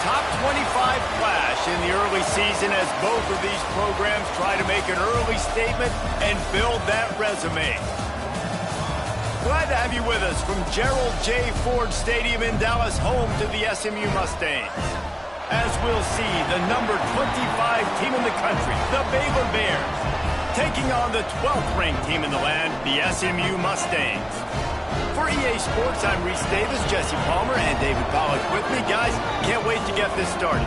top 25 clash in the early season as both of these programs try to make an early statement and build that resume. Glad to have you with us from Gerald J. Ford Stadium in Dallas, home to the SMU Mustangs. As we'll see, the number 25 team in the country, the Baylor Bears, taking on the 12th ranked team in the land, the SMU Mustangs. For EA Sports, I'm Reese Davis, Jesse Palmer, and David Pollack with me. Guys, can't wait to get this started.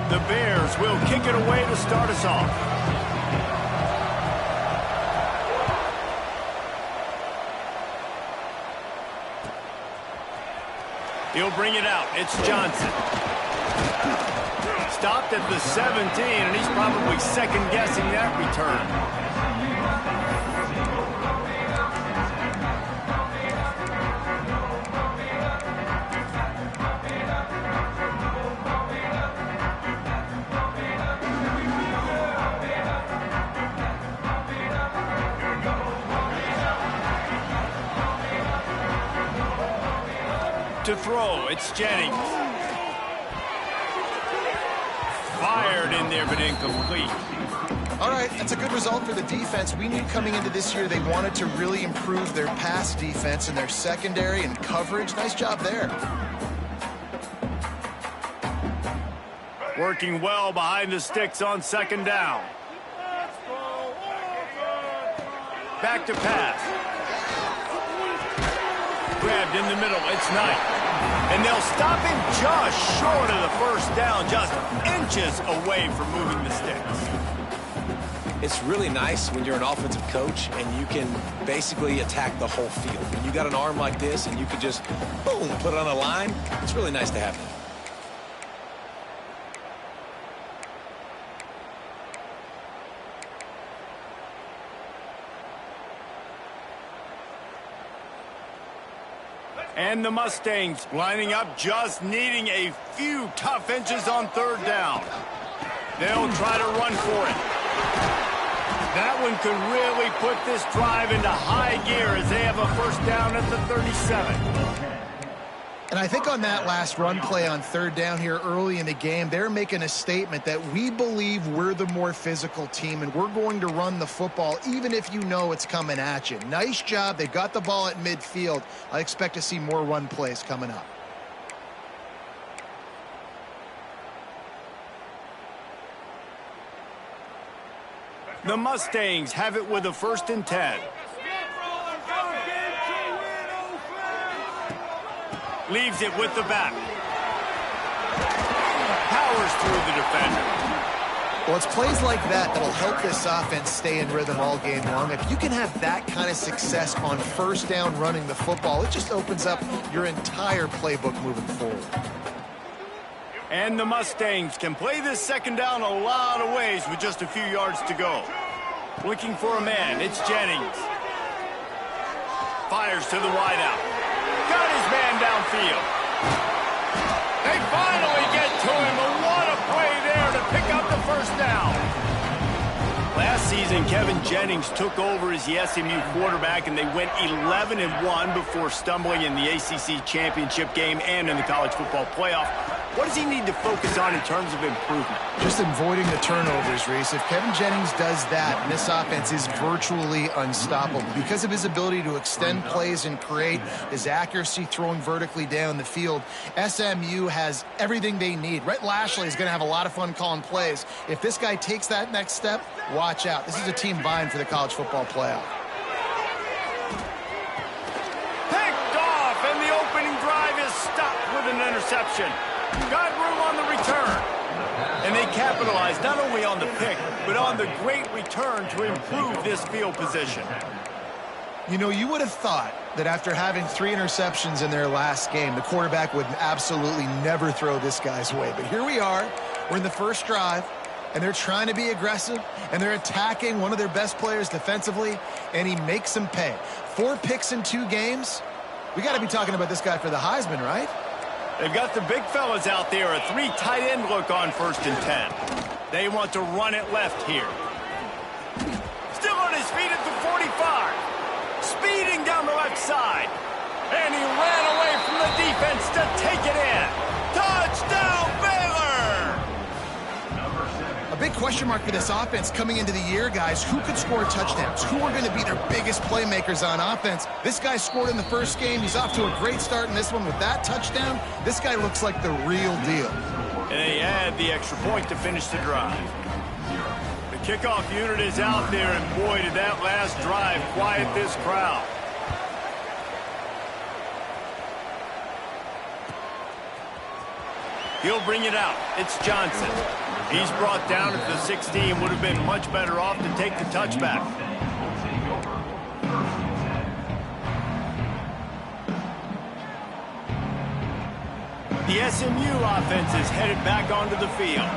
The Bears will kick it away to start us off. He'll bring it out. It's Johnson. Stopped at the 17, and he's probably second-guessing that return. To throw, it's Jennings. Fired in there, but incomplete. All right, that's a good result for the defense. We knew coming into this year they wanted to really improve their pass defense and their secondary and coverage. Nice job there. Working well behind the sticks on second down. Back to pass. Grabbed in the middle, it's Knight. And they'll stop him just short of the first down, just inches away from moving the sticks. It's really nice when you're an offensive coach and you can basically attack the whole field. When you got an arm like this and you can just, boom, put it on a line, it's really nice to have that. And the Mustangs lining up, just needing a few tough inches on third down. They'll try to run for it. That one could really put this drive into high gear as they have a first down at the 37. And I think on that last run play on third down here early in the game, they're making a statement that we believe we're the more physical team and we're going to run the football even if you know it's coming at you. Nice job. They got the ball at midfield. I expect to see more run plays coming up. The Mustangs have it with a 1st and 10. Leaves it with the back. Powers through the defender. Well, it's plays like that that'll help this offense stay in rhythm all game long. If you can have that kind of success on first down running the football, it just opens up your entire playbook moving forward. And the Mustangs can play this second down a lot of ways with just a few yards to go. Looking for a man, it's Jennings. Fires to the wideout. Got his man downfield. They finally get to him, but what a play there to pick up the first down. Last season, Kevin Jennings took over as the SMU quarterback, and they went 11-1 before stumbling in the ACC championship game and in the college football playoff. What does he need to focus on in terms of improvement? Just avoiding the turnovers, Reese. If Kevin Jennings does that, this offense is virtually unstoppable because of his ability to extend plays and create, his accuracy throwing vertically down the field. SMU has everything they need. Rhett Lashley is going to have a lot of fun calling plays. If this guy takes that next step, watch out. This is a team vying for the college football playoff. Picked off, and the opening drive is stopped with an interception. Got room on the return. And they capitalized not only on the pick, but on the great return to improve this field position. You know, you would have thought that after having 3 interceptions in their last game, the quarterback would absolutely never throw this guy's way. But here we are. We're in the first drive. and they're trying to be aggressive, and they're attacking one of their best players defensively, and he makes them pay. 4 picks in 2 games. We got to be talking about this guy for the Heisman, right? They've got the big fellas out there, a 3 tight end look on 1st and 10. They want to run it left here. Still on his feet at the 45. Speeding down the left side. And he ran away from the defense to take it in. Touchdown, Baylor! A big question mark for this offense coming into the year, guys. Who could score touchdowns? Who are going to be their biggest playmakers on offense? This guy scored in the first game. He's off to a great start in this one with that touchdown. This guy looks like the real deal. And they add the extra point to finish the drive. The kickoff unit is out there, and boy, did that last drive quiet this crowd. He'll bring it out. It's Johnson. He's brought down at the 16. Would have been much better off to take the touchback. The SMU offense is headed back onto the field.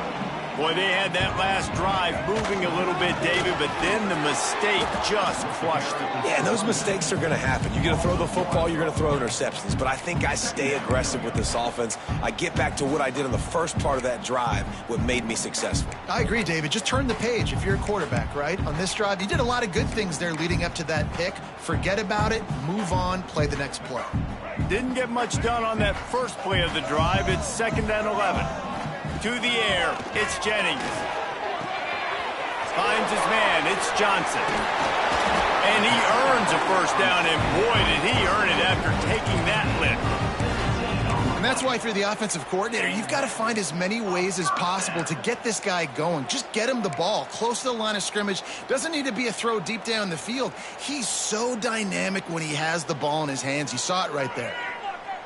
Boy, they had that last drive moving a little bit, David, but then the mistake just crushed them. Yeah, and those mistakes are going to happen. You're going to throw the football, you're going to throw interceptions. But I think I stay aggressive with this offense. I get back to what I did in the first part of that drive, what made me successful. I agree, David. Just turn the page if you're a quarterback, right? On this drive, you did a lot of good things there leading up to that pick. Forget about it, move on, play the next play. Didn't get much done on that first play of the drive. It's 2nd and 11. To the air, it's Jennings. Finds his man, it's Johnson. And he earns a first down, and boy, did he earn it after taking that lift. And that's why if you're the offensive coordinator, you've got to find as many ways as possible to get this guy going. Just get him the ball close to the line of scrimmage. Doesn't need to be a throw deep down the field. He's so dynamic when he has the ball in his hands. You saw it right there.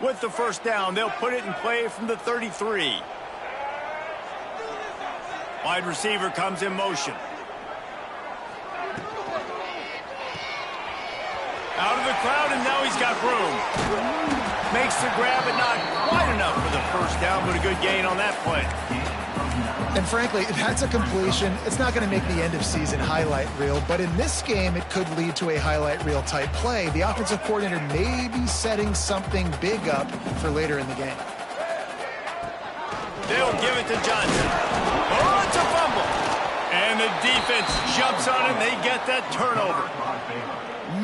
With the first down, they'll put it in play from the 33. Wide receiver comes in motion. Out of the crowd, and now he's got room. Makes the grab, but not quite enough for the first down, but a good gain on that play. And frankly, that's a completion. It's not going to make the end of season highlight reel, but in this game, it could lead to a highlight reel type play. The offensive coordinator may be setting something big up for later in the game. They'll give it to Johnson. Oh, it's a fumble. And the defense jumps on it, and they get that turnover.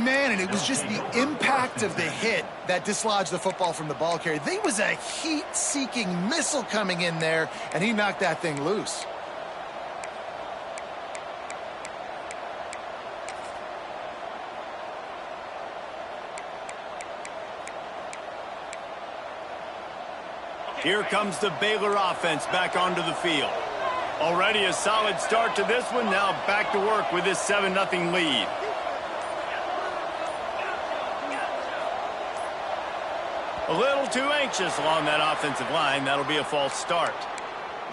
Man, and it was just the impact of the hit that dislodged the football from the ball carrier. There was a heat-seeking missile coming in there, and he knocked that thing loose. Here comes the Baylor offense back onto the field. Already a solid start to this one. Now back to work with this 7-0 lead. A little too anxious along that offensive line. That'll be a false start.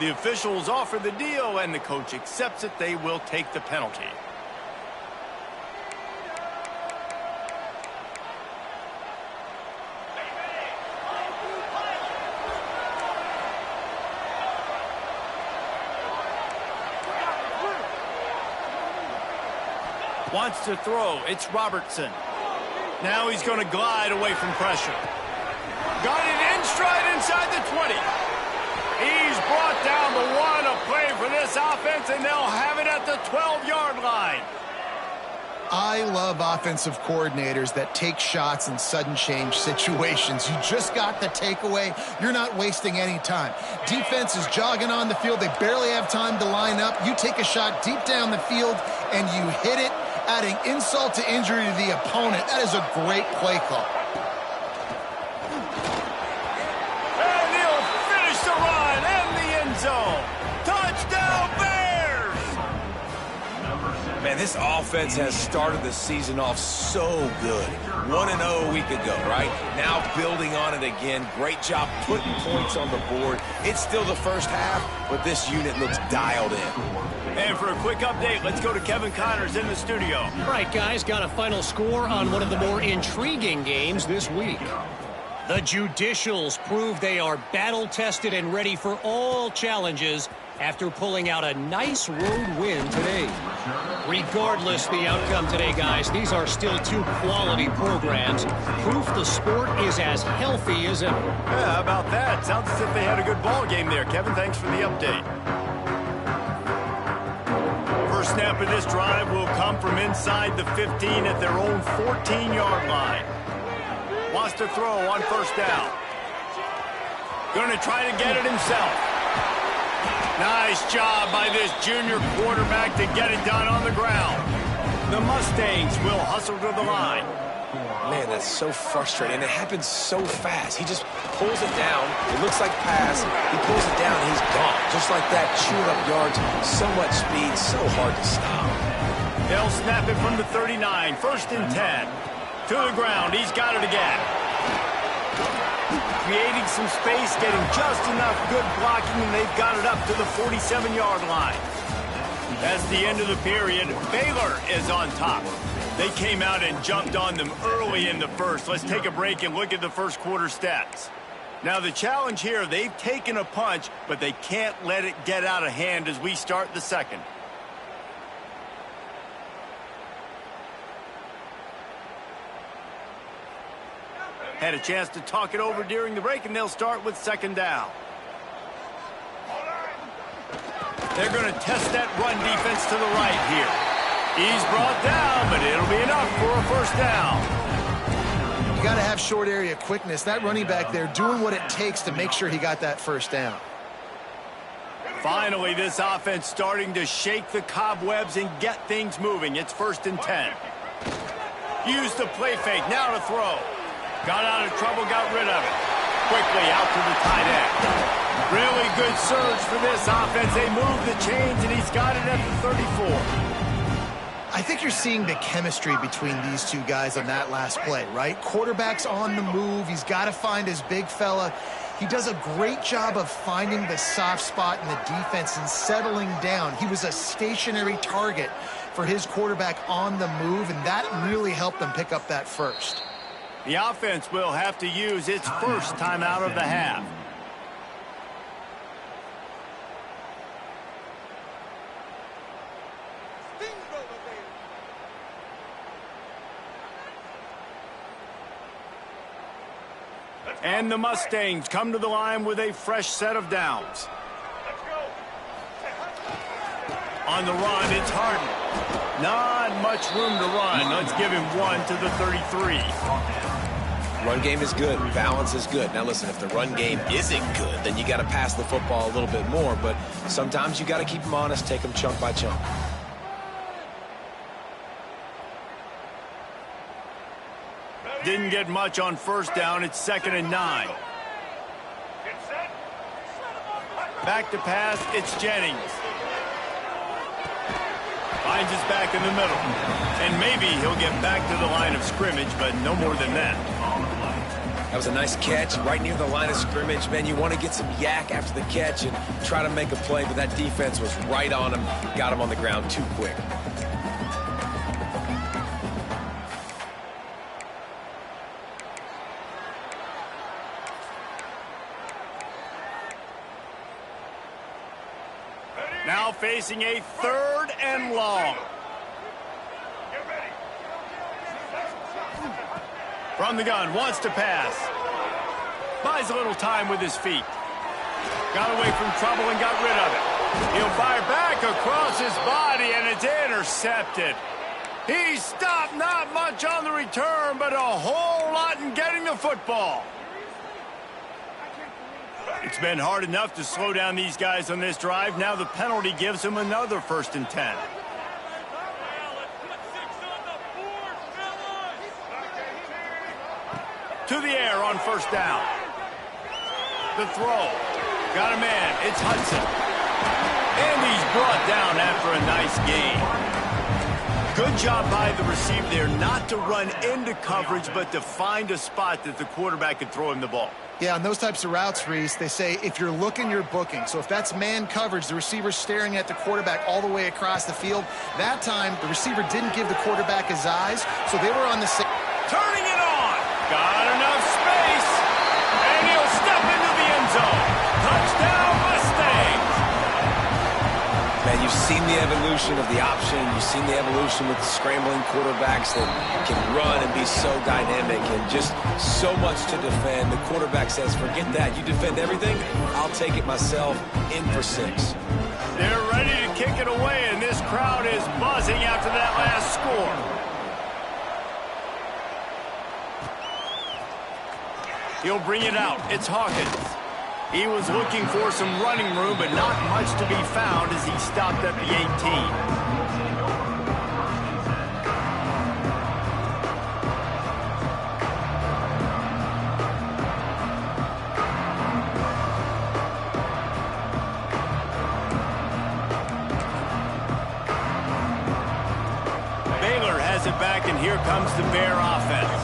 The officials offer the deal, and the coach accepts it. They will take the penalty. Wants to throw. It's Robertson. Now he's going to glide away from pressure. Got it in stride inside the 20. He's brought down the 1, a play for this offense, and they'll have it at the 12-yard line. I love offensive coordinators that take shots in sudden change situations. You just got the takeaway. You're not wasting any time. Defense is jogging on the field. They barely have time to line up. You take a shot deep down the field, and you hit it, adding insult to injury to the opponent. That is a great play call. And he'll finish the run in the end zone. Touchdown, Bears! Man, this offense has started the season off so good. 1-0 a week ago, right? Now building on it again. Great job putting points on the board. It's still the first half, but this unit looks dialed in. And for a quick update, let's go to Kevin Connors in the studio. All right, guys, got a final score on one of the more intriguing games this week. The Judicials prove they are battle-tested and ready for all challenges after pulling out a nice road win today. Regardless the outcome today, guys, these are still two quality programs. Proof the sport is as healthy as ever. Yeah, how about that? Sounds as if they had a good ball game there. Kevin, thanks for the update. First snap of this drive will come from inside the 15 at their own 14-yard line. Wants to throw on first down. Going to try to get it himself. Nice job by this junior quarterback to get it done on the ground. The Mustangs will hustle to the line. Man, that's so frustrating. And it happens so fast. He just pulls it down. It looks like pass. He pulls it down, and he's gone. Just like that, chewing up yards. So much speed, so hard to stop. They'll snap it from the 39. First and 10. To the ground. He's got it again. Creating some space, getting just enough good blocking, and they've got it up to the 47-yard line. That's the end of the period. Baylor is on top. They came out and jumped on them early in the first. Let's take a break and look at the first quarter stats. Now, the challenge here, they've taken a punch, but they can't let it get out of hand as we start the second. Had a chance to talk it over during the break, and they'll start with second down. They're going to test that run defense to the right here. He's brought down, but it'll be enough for a first down. You got to have short area quickness. That running back there doing what it takes to make sure he got that first down. Finally, this offense starting to shake the cobwebs and get things moving. It's first and 10. Use the play fake. Now to throw. Got out of trouble, got rid of it. Quickly out to the tight end. Really good surge for this offense. They move the chains, and he's got it at the 34. I think you're seeing the chemistry between these two guys on that last play, right? Quarterback's on the move. He's got to find his big fella. He does a great job of finding the soft spot in the defense and settling down. He was a stationary target for his quarterback on the move, and that really helped them pick up that first. The offense will have to use its first timeout of the half. And the Mustangs come to the line with a fresh set of downs. On the run, it's Harden. Not much room to run. Let's give him one to the 33. Run game is good. Balance is good. Now, listen, if the run game isn't good, then you got to pass the football a little bit more. But sometimes you got to keep them honest, take them chunk by chunk. Didn't get much on first down. It's second and 9. Back to pass. It's Jennings. Finds his back in the middle. And maybe he'll get back to the line of scrimmage, but no more than that. That was a nice catch right near the line of scrimmage. Man, you want to get some yak after the catch and try to make a play, but that defense was right on him. Got him on the ground too quick. Now facing a third and long. From the gun, wants to pass. Buys a little time with his feet. Got away from trouble and got rid of it. He'll fire back across his body, and it's intercepted. He stopped, not much on the return, but a whole lot in getting the football. It's been hard enough to slow down these guys on this drive. Now the penalty gives them another first and 10. To the air on first down. The throw. Got a man. It's Hudson. And he's brought down after a nice gain. Good job by the receiver there not to run into coverage, but to find a spot that the quarterback could throw him the ball. Yeah, on those types of routes, Reese, they say if you're looking, you're booking. So if that's man coverage, the receiver's staring at the quarterback all the way across the field. That time, the receiver didn't give the quarterback his eyes, so they were on the same. Turning it on. Got enough space. the evolution of the option. You've seen the evolution with the scrambling quarterbacks that can run and be so dynamic and just so much to defend. The quarterback says, forget that. You defend everything, I'll take it myself. In for 6. They're ready to kick it away, and this crowd is buzzing after that last score. He'll bring it out. It's Hawkins. He was looking for some running room, but not much to be found as he stopped at the 18. Back, and here comes the Bear offense.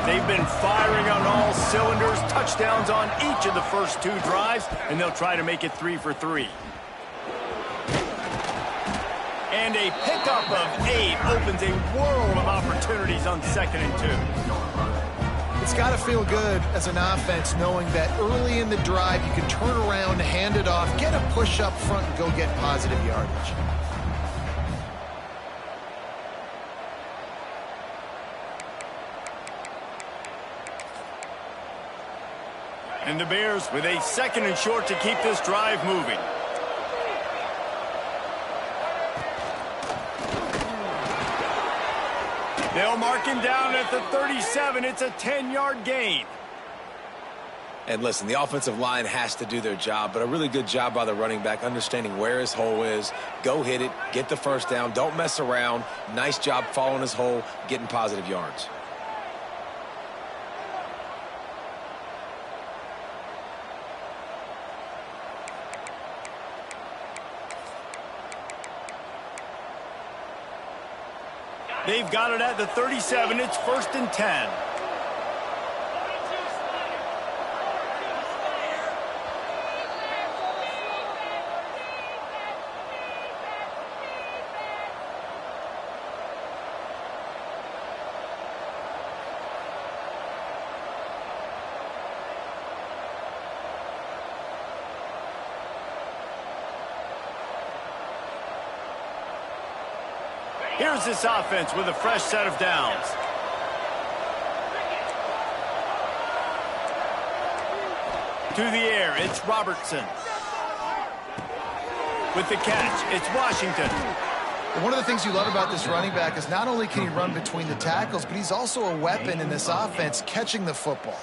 They've been firing on all cylinders, touchdowns on each of the first 2 drives, and they'll try to make it 3 for 3. And a pickup of 8 opens a world of opportunities on 2nd and 2. It's got to feel good as an offense knowing that early in the drive you can turn around, hand it off, get a push up front, and go get positive yardage. And the Bears with a 2nd and short to keep this drive moving. They'll mark him down at the 37. It's a 10-yard gain. And listen, the offensive line has to do their job, but a really good job by the running back understanding where his hole is. Go hit it, get the first down, don't mess around. Nice job following his hole, getting positive yards. They've got it at the 37. It's 1st and 10. Here's this offense with a fresh set of downs. To the air, it's Robertson. With the catch, it's Washington. One of the things you love about this running back is not only can he run between the tackles, but he's also a weapon in this offense catching the football.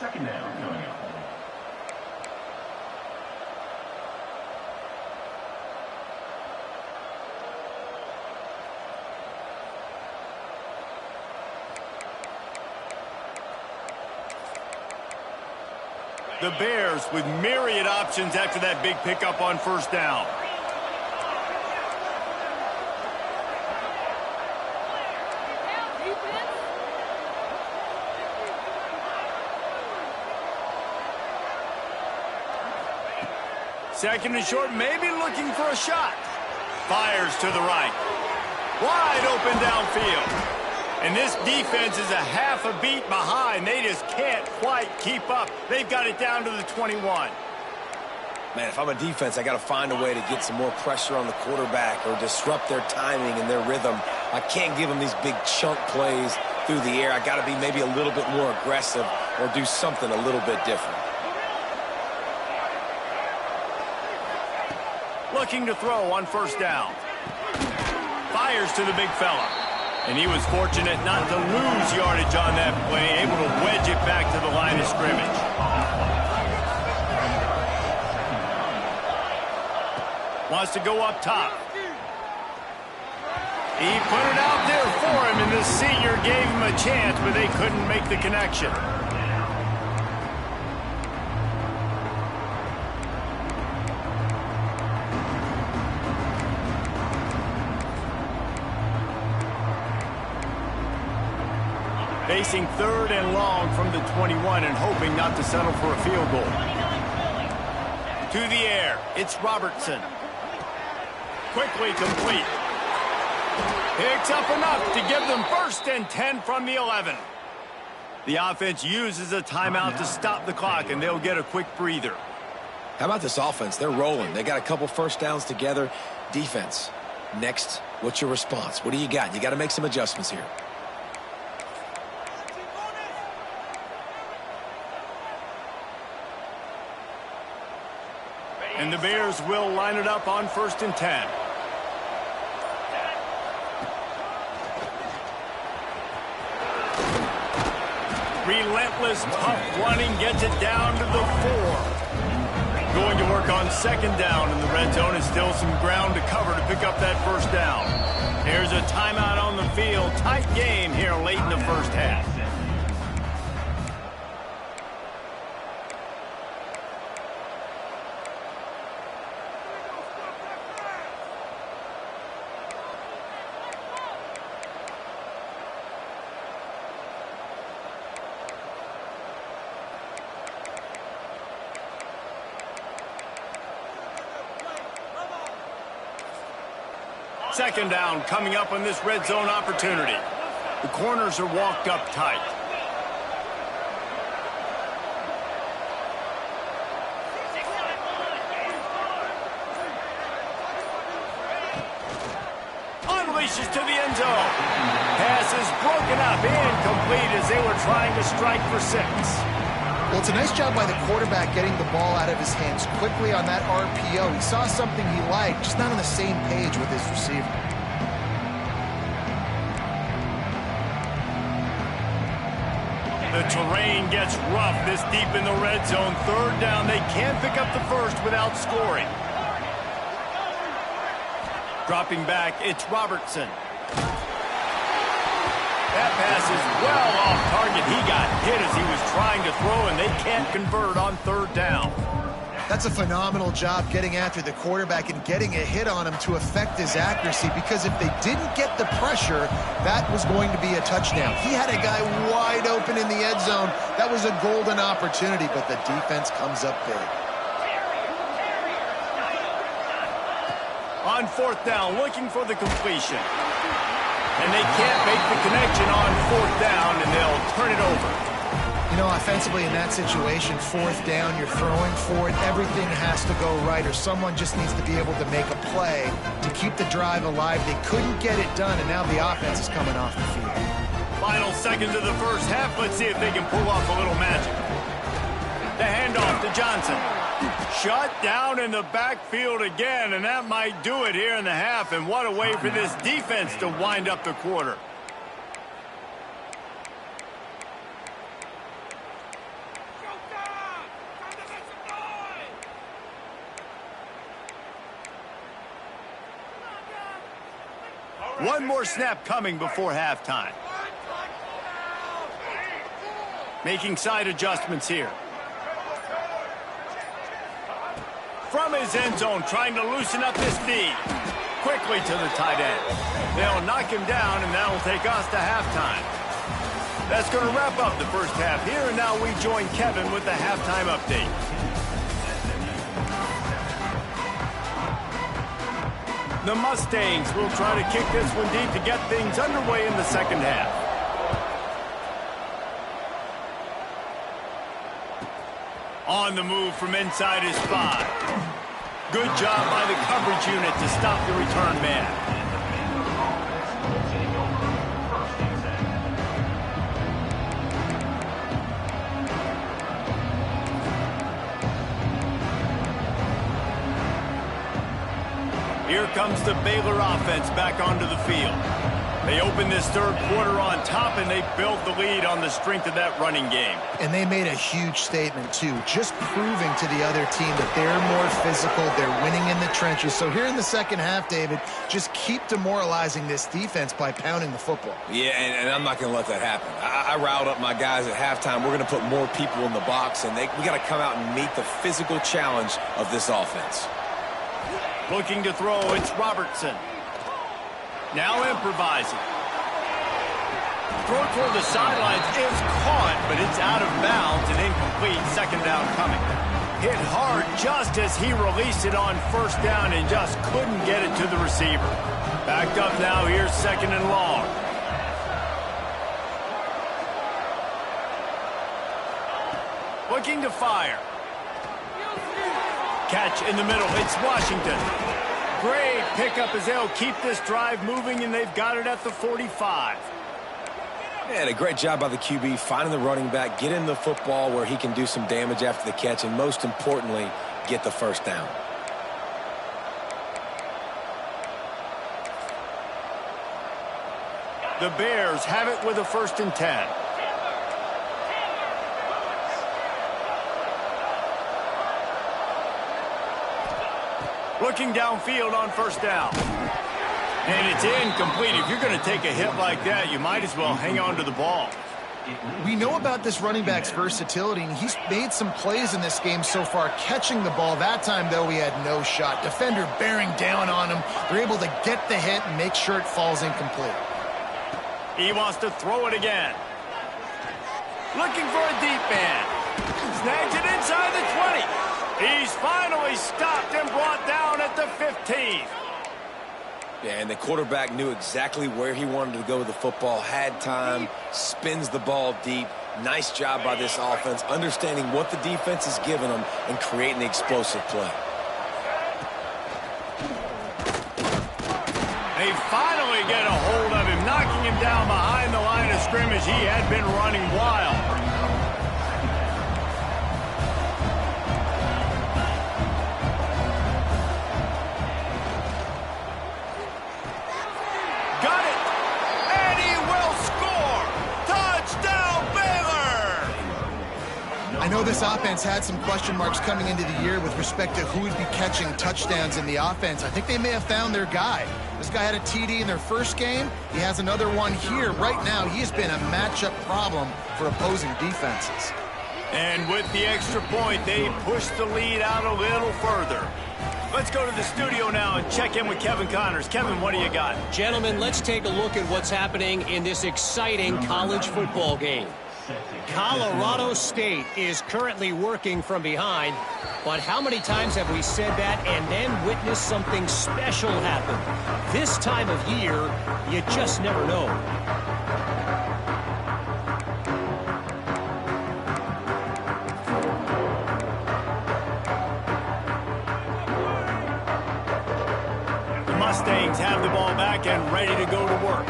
The Bears with myriad options after that big pickup on 1st down. Second and short, maybe looking for a shot. Fires to the right. Wide open downfield. And this defense is a half a beat behind. They just can't quite keep up. They've got it down to the 21. Man, if I'm a defense, I got to find a way to get some more pressure on the quarterback or disrupt their timing and their rhythm. I can't give them these big chunk plays through the air. I got to be maybe a little bit more aggressive or do something a little bit different. Looking to throw on 1st down. Fires to the big fella. And he was fortunate not to lose yardage on that play, able to wedge it back to the line of scrimmage. Wants to go up top. He put it out there for him, and the senior gave him a chance, but they couldn't make the connection. Facing 3rd and long from the 21 and hoping not to settle for a field goal. To the air, it's Robertson. Quickly complete. Picks up enough to give them 1st and 10 from the 11. The offense uses a timeout to stop the clock, and they'll get a quick breather. How about this offense? They're rolling. They got a couple 1st downs together. Defense, Next, what's your response? What do you got? You got to make some adjustments here. And the Bears will line it up on 1st and 10. Relentless, tough running gets it down to the 4. Going to work on 2nd down in the red zone, and still some ground to cover to pick up that 1st down. There's a timeout on the field. Tight game here late in the 1st half. Second down coming up on this red zone opportunity. The corners are walked up tight. Unleashes to the end zone. Pass is broken up, incomplete as they were trying to strike for 6. Well, it's a nice job by the quarterback getting the ball out of his hands quickly on that RPO. He saw something he liked, just not on the same page with his receiver. The terrain gets rough this deep in the red zone. 3rd down, they can't pick up the 1st without scoring. Dropping back, it's Robertson. That pass is well off target. He got hit as he was trying to throw, and they can't convert on 3rd down. That's a phenomenal job getting after the quarterback and getting a hit on him to affect his accuracy, because if they didn't get the pressure, that was going to be a touchdown. He had a guy wide open in the end zone. That was a golden opportunity, but the defense comes up big. On 4th down, looking for the completion. And they can't make the connection on 4th down, and they'll turn it over. You know, offensively in that situation, 4th down, you're throwing for it. Everything has to go right, or someone just needs to be able to make a play to keep the drive alive. They couldn't get it done, and now the offense is coming off the field. Final seconds of the 1st half. Let's see if they can pull off a little magic. The handoff to Johnson. Shut down in the backfield again, and that might do it here in the half. And what a way for this defense to wind up the quarter. One more snap coming before halftime. Making side adjustments here. From his end zone, trying to loosen up this knee. Quickly to the tight end. They'll knock him down, and that'll take us to halftime. That's going to wrap up the 1st half here, and now we join Kevin with the halftime update. The Mustangs will try to kick this one deep to get things underway in the 2nd half. On the move from inside his 5. Good job by the coverage unit to stop the return man. Here comes the Baylor offense back onto the field. They open this 3rd quarter on top, and they built the lead on the strength of that running game. And they made a huge statement, too, just proving to the other team that they're more physical, they're winning in the trenches. So here in the 2nd half, David, just keep demoralizing this defense by pounding the football. Yeah, and I'm not going to let that happen. I riled up my guys at halftime. We're going to put more people in the box, and we got to come out and meet the physical challenge of this offense. Looking to throw, it's Robertson. Now improvising. Throw toward the sidelines is caught, but it's out of bounds and incomplete. 2nd down coming. Hit hard just as he released it on 1st down and just couldn't get it to the receiver. Backed up now, here's 2nd and long. Looking to fire. Catch in the middle, it's Washington. Great pickup as they'll keep this drive moving, and they've got it at the 45. And a great job by the QB finding the running back, getting the football where he can do some damage after the catch, and most importantly, get the first down. The Bears have it with a 1st and 10. Looking downfield on 1st down. And it's incomplete. If you're going to take a hit like that, you might as well hang on to the ball. We know about this running back's versatility, and he's made some plays in this game so far, catching the ball. That time, though, he had no shot. Defender bearing down on him. They're able to get the hit and make sure it falls incomplete. He wants to throw it again. Looking for a deep man. Snags it inside the 20. He's finally stopped and brought down at the 15. Yeah, and the quarterback knew exactly where he wanted to go with the football, had time, spins the ball deep. Nice job by this offense, understanding what the defense is giving them and creating the explosive play. They finally get a hold of him, knocking him down behind the line of scrimmage. He had been running wild. I know this offense had some question marks coming into the year with respect to who would be catching touchdowns in the offense. I think they may have found their guy. This guy had a TD in their first game. He has another one here. Right now, he has been a matchup problem for opposing defenses. And with the extra point, they push the lead out a little further. Let's go to the studio now and check in with Kevin Connors. Kevin, what do you got? Gentlemen, let's take a look at what's happening in this exciting college football game. Colorado State is currently working from behind, but how many times have we said that and then witnessed something special happen? This time of year, you just never know. The Mustangs have the ball back and ready to go to work.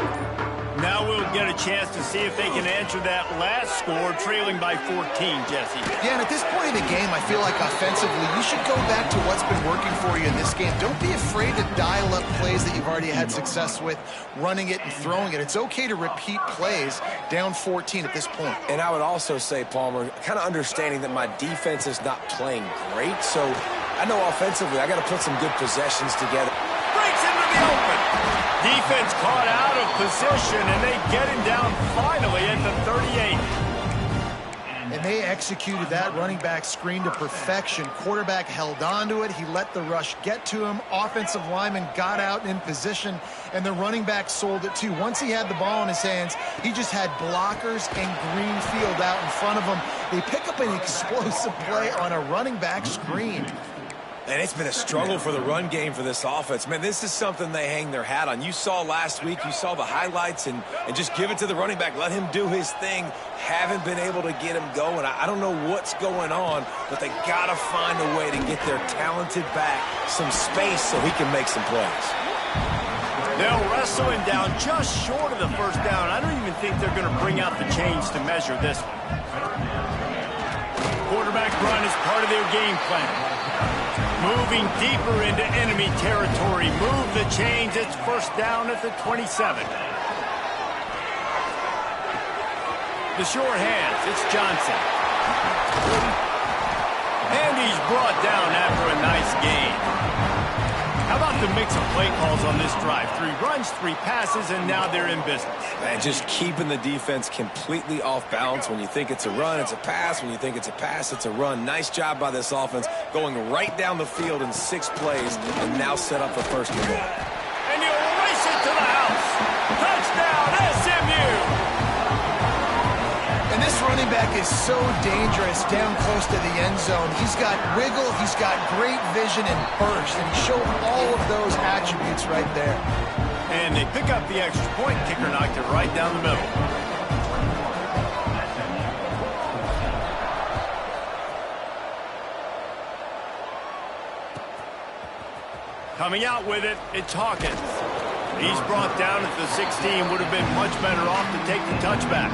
Now we'll get a chance to see if they can answer that last score, trailing by 14, Jesse. Yeah, and at this point in the game, I feel like offensively, you should go back to what's been working for you in this game. Don't be afraid to dial up plays that you've already had success with, running it and throwing it. It's okay to repeat plays down 14 at this point. And I would also say, Palmer, kind of understanding that my defense is not playing great, so I know offensively I got to put some good possessions together. Breaks into the open. Defense caught out of position, and they get him down finally at the 38. And they executed that running back screen to perfection. Quarterback held on to it. He let the rush get to him. Offensive lineman got out in position, and the running back sold it too. Once he had the ball in his hands, he just had blockers and green field out in front of him. They pick up an explosive play on a running back screen. And it's been a struggle for the run game for this offense. Man, this is something they hang their hat on. You saw last week, you saw the highlights, and just give it to the running back. Let him do his thing. Haven't been able to get him going. I don't know what's going on, but they got to find a way to get their talented back some space so he can make some plays. They'll wrestle him down just short of the first down. I don't even think they're going to bring out the chains to measure this one. Quarterback run is part of their game plan. Moving deeper into enemy territory. Move the chains. It's first down at the 27. The short hands. It's Johnson. And he's brought down after a nice gain. How about the mix of play calls on this drive? 3 runs, 3 passes, and now they're in business. And just keeping the defense completely off balance. When you think it's a run, it's a pass. When you think it's a pass, it's a run. Nice job by this offense, going right down the field in 6 plays, and now set up the first and goal. And he'll race it to the house. Touchdown, SMU! And this running back is so dangerous down close to the end zone. He's got wiggle, he's got great vision and burst, and he showed all of those attributes right there. And they pick up the extra point. Kicker knocked it right down the middle. Coming out with it, it's Hawkins. He's brought down at the 16. Would have been much better off to take the touchback.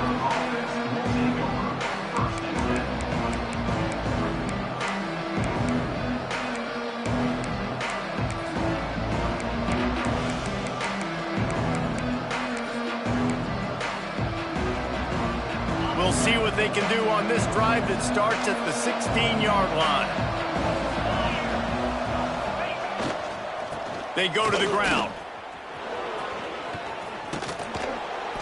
We'll see what they can do on this drive that starts at the 16-yard line. They go to the ground.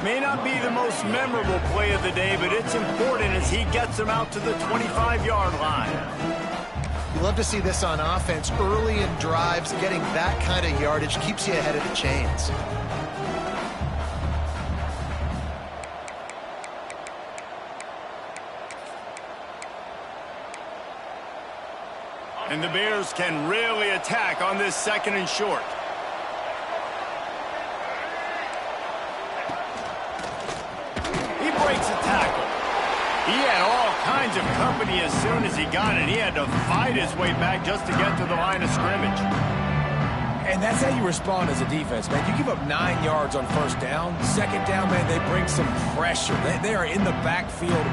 May not be the most memorable play of the day, but it's important as he gets them out to the 25-yard line. You love to see this on offense. Early in drives, getting that kind of yardage keeps you ahead of the chains. And the Bears can really attack on this 2nd and short. He breaks a tackle. He had all kinds of company as soon as he got it. He had to fight his way back just to get to the line of scrimmage. And that's how you respond as a defense, man. You give up 9 yards on 1st down. 2nd down, man, they bring some pressure. They are in the backfield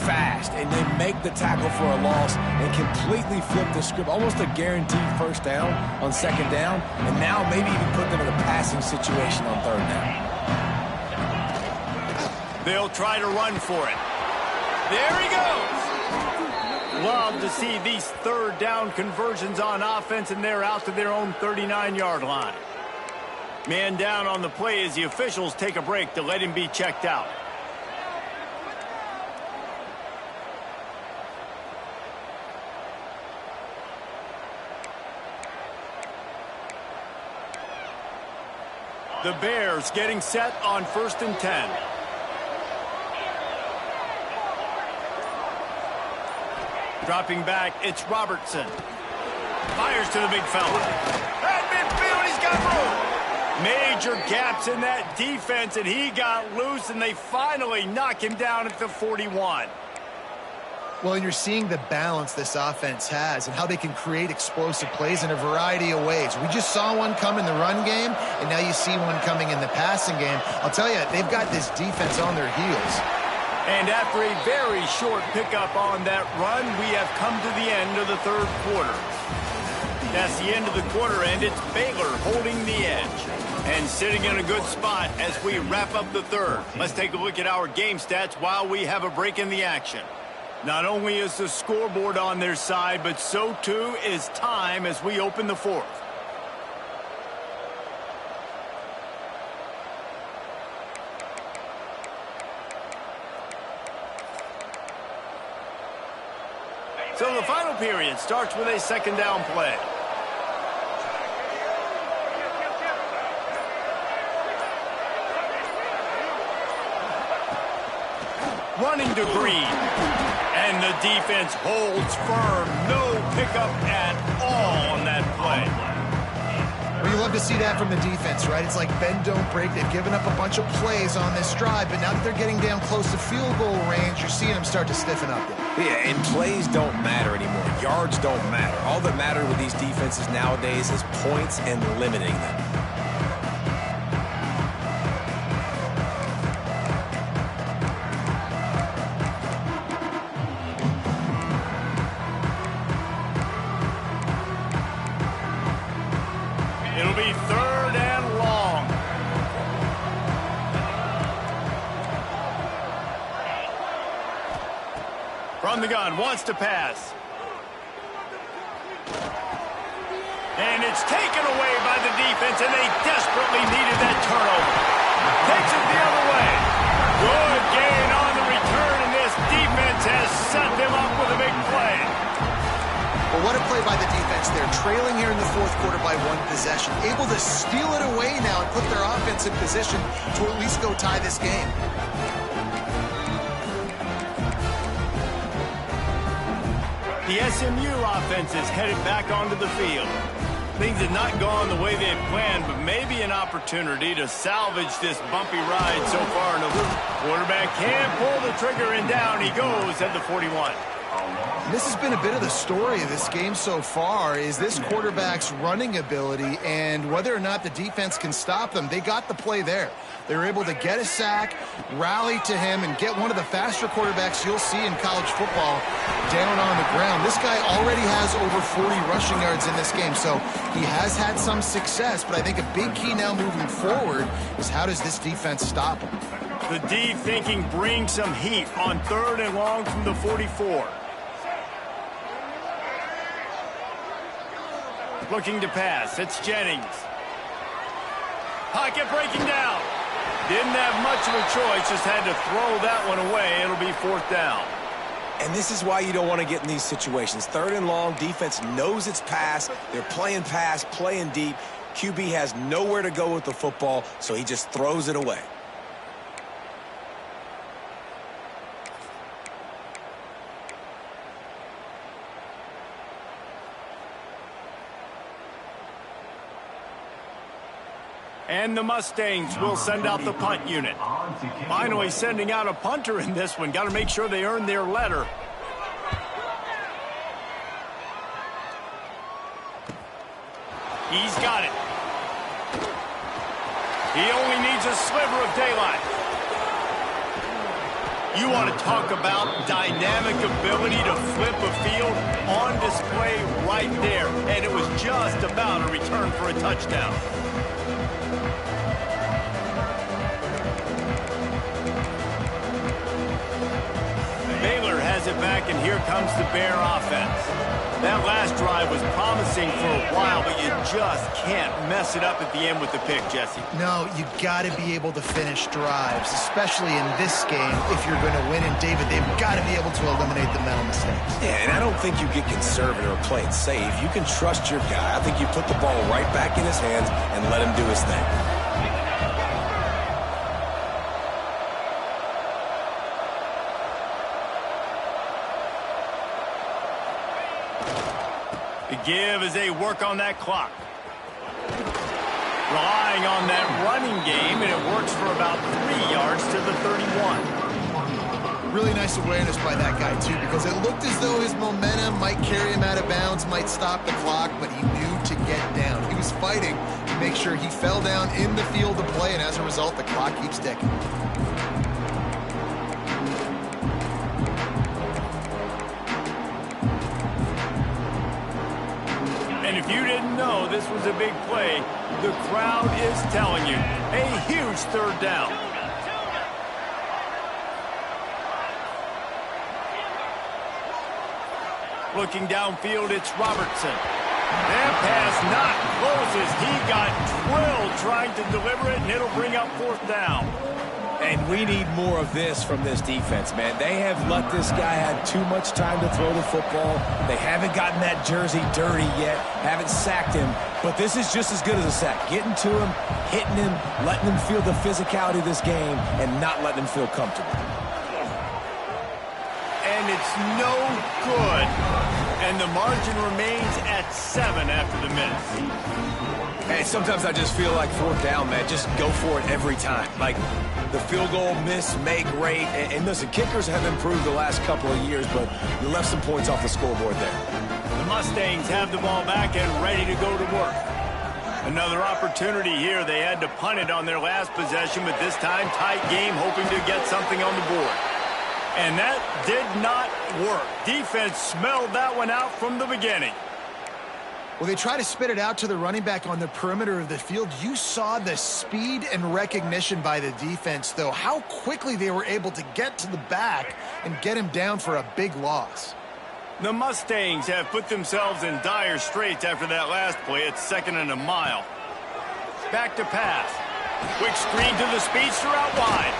fast, and they make the tackle for a loss and completely flip the script. Almost a guaranteed 1st down on 2nd down, and now maybe even put them in a passing situation on 3rd down. They'll try to run for it. There he goes. Love to see these 3rd down conversions on offense, and they're out to their own 39-yard line. Man down on the play as the officials take a break to let him be checked out. The Bears getting set on 1st and 10. Dropping back, it's Robertson. Fires to the big fella. At midfield, he's got room. Major gaps in that defense, and he got loose, and they finally knock him down at the 41. Well, and you're seeing the balance this offense has and how they can create explosive plays in a variety of ways. We just saw one come in the run game, and now you see one coming in the passing game. I'll tell you, they've got this defense on their heels. And after a very short pickup on that run, we have come to the end of the 3rd quarter. That's the end of the quarter, and it's Baylor holding the edge and sitting in a good spot as we wrap up the 3rd. Let's take a look at our game stats while we have a break in the action. Not only is the scoreboard on their side, but so too is time as we open the 4th. So the final period starts with a 2nd down play. Running to Green. And the defense holds firm. No pickup at all on that play. Well, you love to see that from the defense, right? It's like bend, don't break. They've given up a bunch of plays on this drive, but now that they're getting down close to field goal range, you're seeing them start to stiffen up there. Yeah, and plays don't matter anymore. Yards don't matter. All that matters with these defenses nowadays is points and limiting them. It'll be 3rd and long. From the gun, wants to pass. And it's taken away by the defense, and they desperately needed that turnover. Takes it the other way. Good gain on the return, and this defense has set them up with a big play. Well, what a play by the defense. They're trailing here in the 4th quarter by 1 possession. Able to steal it away now and put their offense in position to at least go tie this game. The SMU offense is headed back onto the field. Things have not gone the way they had planned, but maybe an opportunity to salvage this bumpy ride so far in the loop. Quarterback can pull the trigger, and down he goes at the 41. This has been a bit of the story of this game so far, is this quarterback's running ability and whether or not the defense can stop them. They got the play there. They were able to get a sack, rally to him, and get one of the faster quarterbacks you'll see in college football down on the ground. This guy already has over 40 rushing yards in this game, so he has had some success, but I think a big key now moving forward is how does this defense stop him? The D thinking brings some heat on 3rd and long from the 44. Looking to pass. It's Jennings. Pocket breaking down. Didn't have much of a choice. Just had to throw that one away. It'll be 4th down. And this is why you don't want to get in these situations. 3rd and long, defense knows it's pass. They're playing pass, playing deep. QB has nowhere to go with the football, so he just throws it away. And the Mustangs will send out the punt unit. Finally sending out a punter in this one. Got to make sure they earn their letter. He's got it. He only needs a sliver of daylight. You want to talk about dynamic ability to flip a field on display right there. And it was just about a return for a touchdown. Baylor has it back, and here comes the Bear offense. That last drive was promising for a while, but you just can't mess it up at the end with the pick, Jesse. No, you got to be able to finish drives, especially in this game if you're going to win. And, David, they've got to be able to eliminate the mental mistakes. Yeah, and I don't think you get conservative or play it safe. You can trust your guy. I think you put the ball right back in his hands and let him do his thing. The give as they work on that clock. Relying on that running game, and it works for about 3 yards to the 31. Really nice awareness by that guy, too, because it looked as though his momentum might carry him out of bounds, might stop the clock, but he knew to get down. He was fighting to make sure he fell down in the field of play, and as a result, the clock keeps ticking. And if you didn't know this was a big play, the crowd is telling you. A huge 3rd down. Looking downfield, it's Robertson. That pass not closes. He got drilled trying to deliver it, and it'll bring up 4th down. And we need more of this from this defense, man. They have let this guy have too much time to throw the football. They haven't gotten that jersey dirty yet, haven't sacked him. But this is just as good as a sack. Getting to him, hitting him, letting him feel the physicality of this game, and not letting him feel comfortable. And it's no good. And the margin remains at 7 after the miss. Hey, sometimes I just feel like 4th down, man. Just go for it every time. Like, the field goal, miss, make, rate. And listen, kickers have improved the last couple of years, but you left some points off the scoreboard there. The Mustangs have the ball back and ready to go to work. Another opportunity here. They had to punt it on their last possession, but this time tight game, hoping to get something on the board. And that did not work. Defense smelled that one out from the beginning. Well, they try to spit it out to the running back on the perimeter of the field. You saw the speed and recognition by the defense, though, how quickly they were able to get to the back and get him down for a big loss. The Mustangs have put themselves in dire straits after that last play. It's 2nd and a mile. Back to pass. Quick screen to the speedster out wide.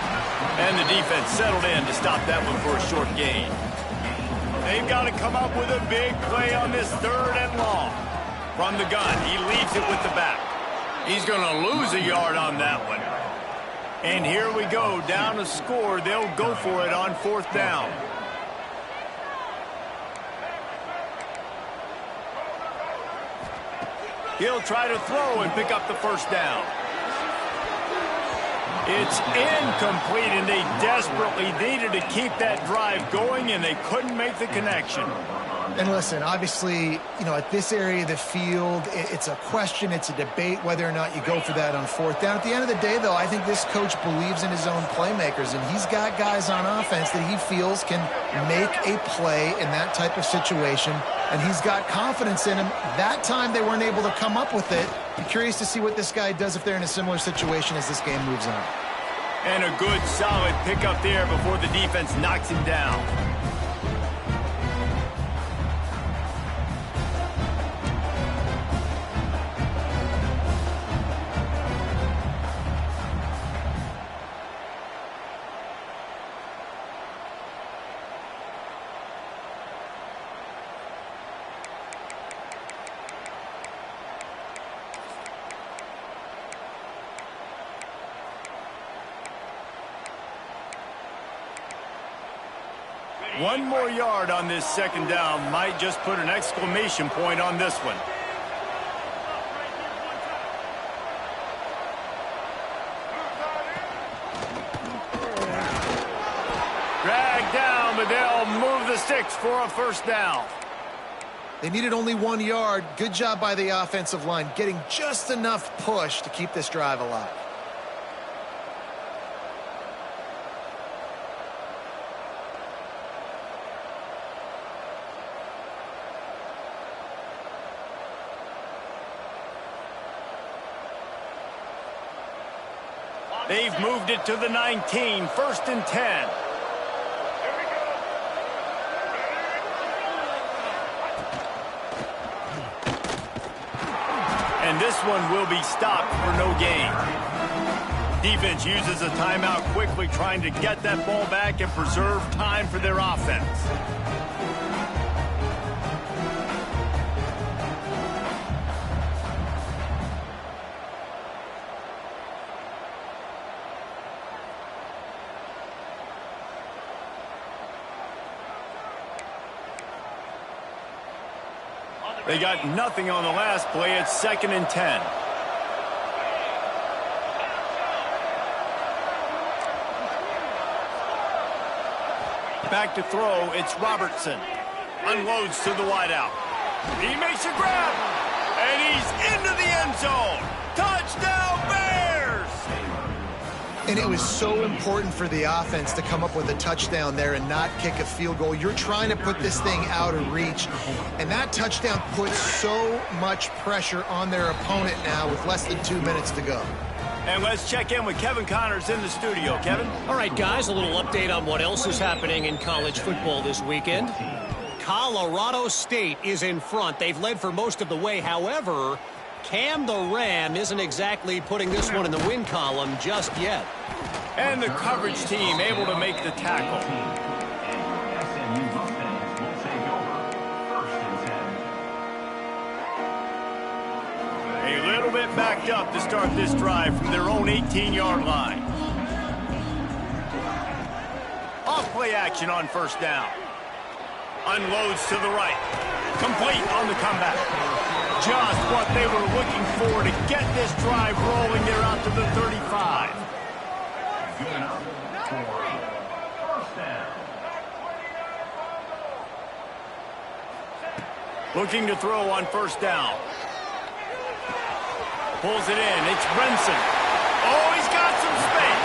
And the defense settled in to stop that one for a short gain. They've got to come up with a big play on this 3rd and long. From the gun, he leaves it with the back. He's going to lose a yard on that one. And here we go, down a score. They'll go for it on 4th down. He'll try to throw and pick up the 1st down. It's incomplete, and they desperately needed to keep that drive going, and they couldn't make the connection. And listen, obviously, you know, at this area of the field, it's a question, it's a debate whether or not you go for that on fourth down. At the end of the day, though, I think this coach believes in his own playmakers, and he's got guys on offense that he feels can make a play in that type of situation, and he's got confidence in him. That time they weren't able to come up with it. Be curious to see what this guy does if they're in a similar situation as this game moves on. And a good, solid pickup there before the defense knocks him down. One more yard on this second down might just put an exclamation point on this one. Dragged down, but they'll move the sticks for a first down. They needed only 1 yard. Good job by the offensive line, getting just enough push to keep this drive alive. They've moved it to the 19, first and 10. And this one will be stopped for no gain. Defense uses a timeout quickly, trying to get that ball back and preserve time for their offense. They got nothing on the last play. It's second and 10. Back to throw. It's Robertson. Unloads to the wideout. He makes a grab. And he's into the end zone. Touchdown, Bears! And it was so important for the offense to come up with a touchdown there and not kick a field goal. You're trying to put this thing out of reach, and that touchdown puts so much pressure on their opponent now with less than 2 minutes to go. And let's check in with Kevin Connors in the studio. Kevin? All right, guys, a little update on what else is happening in college football this weekend. Colorado State is in front. They've led for most of the way. However, Cam the Ram isn't exactly putting this one in the win column just yet. And the coverage team able to make the tackle. A little bit backed up to start this drive from their own 18-yard line. Off play action on first down. Unloads to the right. Complete on the comeback. Just what they were looking for to get this drive rolling. They're out to the 35. Looking to throw on first down. Pulls it in. It's Brinson. Oh, he's got some space.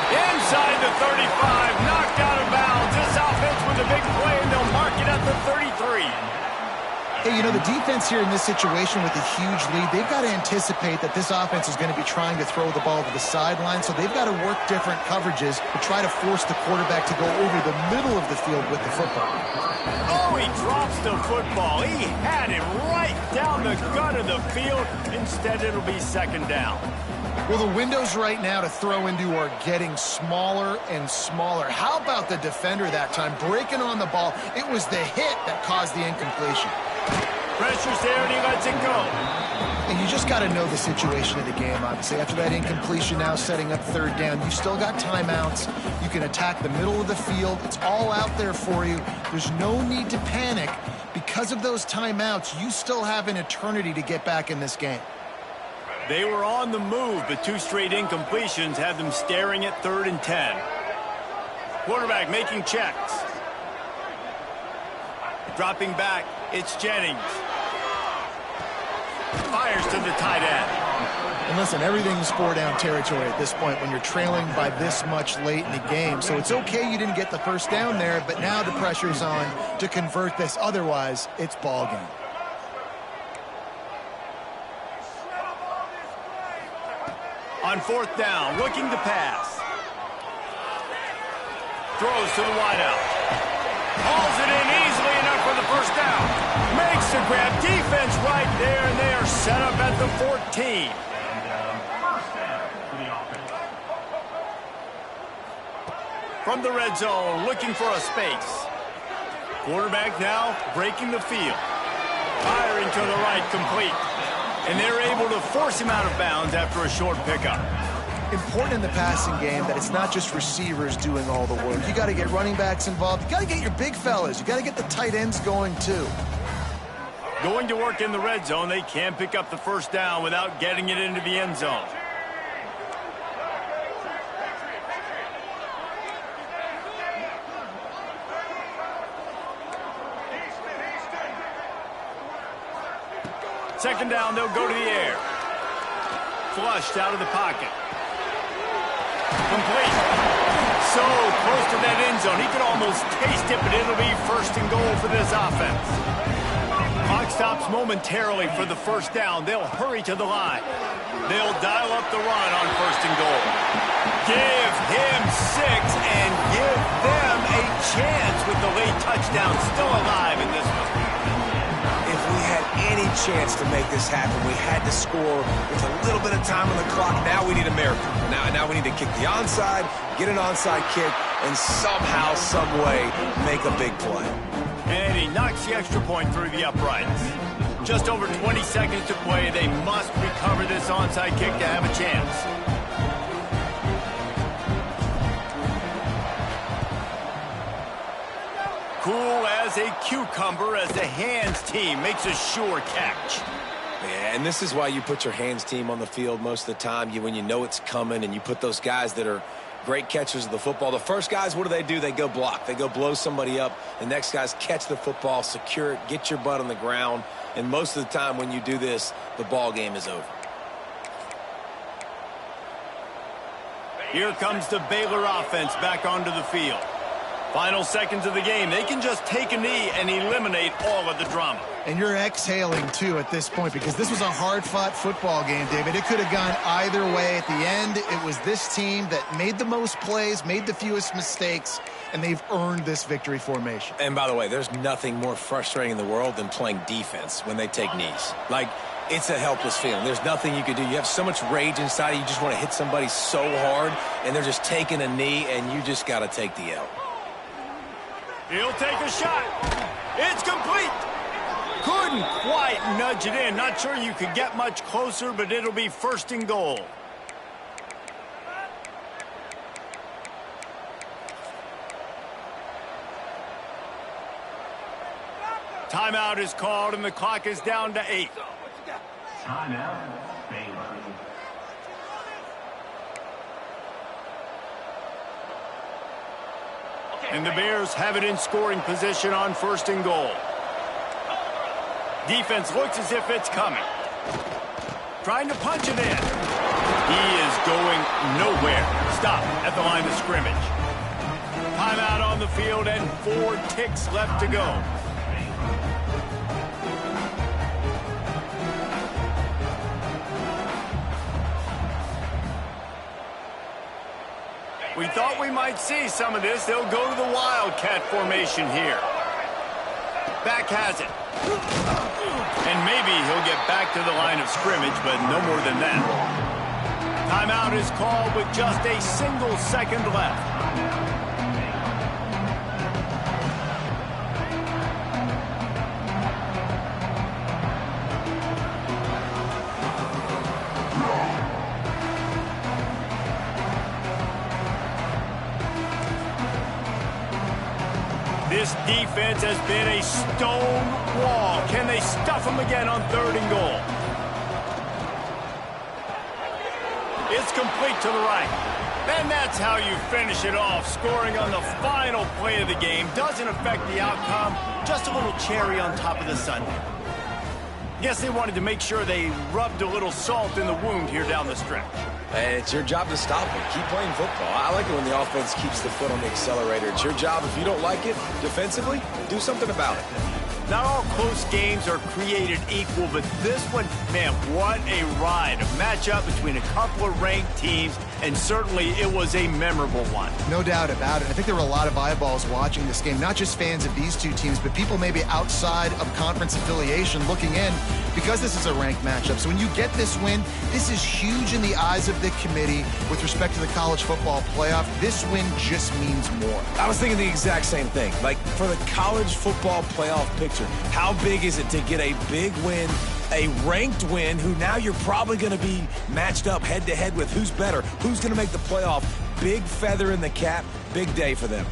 Inside the 35. Knocked out of bounds. This offense with a big play, and they'll mark it at the 33. Hey, you know, the defense here in this situation with a huge lead, they've got to anticipate that this offense is going to be trying to throw the ball to the sideline, so they've got to work different coverages to try to force the quarterback to go over the middle of the field with the football. Oh, he drops the football. He had it right down the gut of the field. Instead, it'll be second down. Well, the windows right now to throw into are getting smaller and smaller. How about the defender that time breaking on the ball? It was the hit that caused the incompletion. Pressure's there, and he lets it go. And you just got to know the situation of the game, obviously. After that incompletion now setting up third down, you still got timeouts. You can attack the middle of the field. It's all out there for you. There's no need to panic. Because of those timeouts, you still have an eternity to get back in this game. They were on the move, but 2 straight incompletions had them staring at 3rd and 10. Quarterback making checks. Dropping back, it's Jennings. Fires to the tight end. And listen, everything's 4-down territory at this point when you're trailing by this much late in the game. So it's okay you didn't get the first down there, but now the pressure's on to convert this. Otherwise, it's ball game. On 4th down, looking to pass. Throws to the wideout. Hauls it in easily enough for the first down. Makes the grab. Defense right there, and they are set up at the 14. From the red zone, looking for a space. Quarterback now breaking the field. Firing to the right, complete. And they're able to force him out of bounds after a short pickup. Important in the passing game that it's not just receivers doing all the work. You got to get running backs involved. You got to get your big fellas. You got to get the tight ends going too. Going to work in the red zone, they can't pick up the first down without getting it into the end zone. Second down, they'll go to the air. Flushed out of the pocket. Complete. So close to that end zone. He could almost taste it, but it'll be 1st and goal for this offense. Clock stops momentarily for the first down. They'll hurry to the line. They'll dial up the run on 1st and goal. Give him 6 and give them a chance with the late touchdown still alive in this one. If we had any chance to make this happen, we had to score with a little bit of time on the clock. Now we need a miracle. Now we need to kick the onside, get an onside kick, and somehow, some way, make a big play. And he knocks the extra point through the uprights. Just over 20 seconds to play. They must recover this onside kick to have a chance. Cool as a cucumber as the hands team makes a sure catch. Yeah, and this is why you put your hands team on the field most of the time. When you know it's coming, and you put those guys that are great catchers of the football. The first guys, what do? They go block. They go blow somebody up. The next guys catch the football, secure it, get your butt on the ground. And most of the time when you do this, the ball game is over. Here comes the Baylor offense back onto the field. Final seconds of the game. They can just take a knee and eliminate all of the drama. And you're exhaling, too, at this point, because this was a hard-fought football game, David. It could have gone either way. At the end, it was this team that made the most plays, made the fewest mistakes, and they've earned this victory formation. And by the way, there's nothing more frustrating in the world than playing defense when they take knees. Like, it's a helpless feeling. There's nothing you can do. You have so much rage inside. You just want to hit somebody so hard, and they're just taking a knee, and you just got to take the L. He'll take a shot. It's complete. Couldn't quite nudge it in. Not sure you could get much closer, but it'll be 1st and goal. Timeout is called, and the clock is down to 8. Timeout, Baylor. And the Bears have it in scoring position on 1st and goal. Defense looks as if it's coming. Trying to punch it in. He is going nowhere. Stop at the line of scrimmage. Timeout on the field and 4 ticks left to go. We thought we might see some of this. They'll go to the Wildcat formation here. Back has it. And maybe he'll get back to the line of scrimmage, but no more than that. Timeout is called with just a single second left. This defense has been a stone wall. Can they stuff them again on 3rd and goal? It's complete to the right. And that's how you finish it off. Scoring on the final play of the game doesn't affect the outcome. Just a little cherry on top of the sundae. Guess they wanted to make sure they rubbed a little salt in the wound here down the stretch. And it's your job to stop them. Keep playing football. I like it when the offense keeps the foot on the accelerator. It's your job. If you don't like it defensively, do something about it. Not all close games are created equal, but this one, man, what a ride. A matchup between a couple of ranked teams, and certainly it was a memorable one. No doubt about it. I think there were a lot of eyeballs watching this game, not just fans of these two teams, but people maybe outside of conference affiliation looking in because this is a ranked matchup. So when you get this win, this is huge in the eyes of the committee with respect to the college football playoff. This win just means more. I was thinking the exact same thing. Like, for the college football playoff picture, how big is it to get a big win, a ranked win, who now you're probably going to be matched up head-to-head with who's better, who's going to make the playoff. Big feather in the cap, big day for them.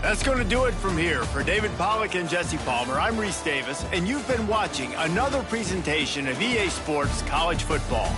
That's going to do it from here. For David Pollack and Jesse Palmer, I'm Reese Davis, and you've been watching another presentation of EA Sports College Football.